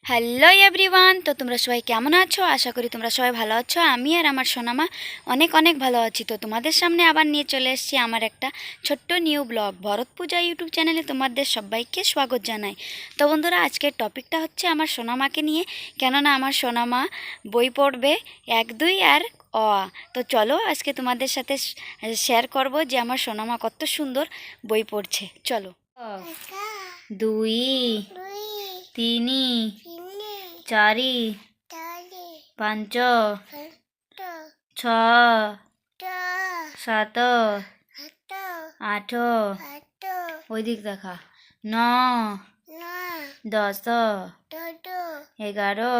Hello everyone, তো তোমরা সবাই কেমন আছো? আশা করি তোমরা সবাই ভালো আছো। আমি আর আমার সোনামা অনেক অনেক ভালো আছি। তো তোমাদের সামনে আবার নিয়ে চলে এসেছি আমার একটা ছোট্ট নিউ ব্লগ ভরত পূজা ইউটিউব চ্যানেলে। তোমাদের সবাইকে স্বাগত জানাই। তো বন্ধুরা, আজকের টপিকটা হচ্ছে আমার সোনামাকে নিয়ে, কেননা আমার সোনামা বই পড়বে 1, 2 আর অ আ। তো চলো আজকে তোমাদের সাথে শেয়ার করব যে আমার সোনামা কত সুন্দর বই পড়ছে। চলো। 2, 3, 4, 5, 6, 7, 8, ওই দিক দেখা, 9, 10, 11,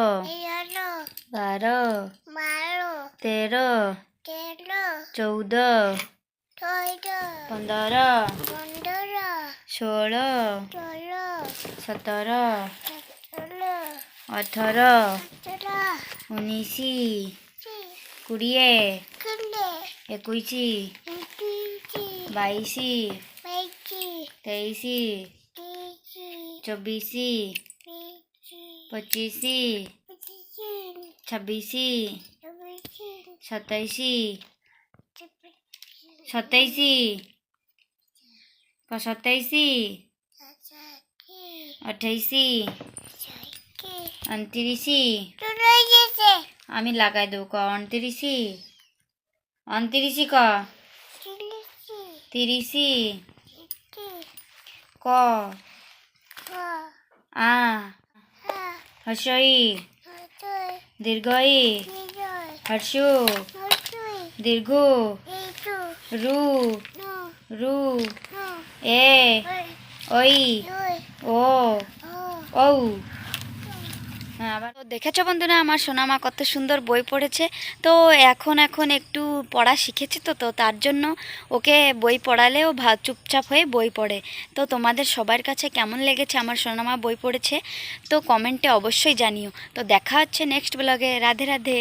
12, 13, 14, 15, 16, 17, 18, 19, 20, 21, 22, 23, 24, 25, 26, 27, 27, 28, 29, আমি লাগাই দেবো। 29, 29 ক, 30, ক, আ, হর্ষই, দীর্ঘই, হর্ষু, দীর্ঘ, রু, রু, এ, ওই, ও, ঔ। আবার তো দেখেছো বন্ধুরা, আমার সোনামা কত সুন্দর বই পড়েছে। তো এখন একটু পড়া শিখেছে, তো তার জন্য ওকে বই পড়ালেও চুপচাপ হয়ে বই পড়ে। তো তোমাদের সবার কাছে কেমন লেগেছে আমার সোনামা বই পড়েছে, তো কমেন্টে অবশ্যই জানিও। তো দেখা হচ্ছে নেক্সট ব্লগে। রাধে রাধে।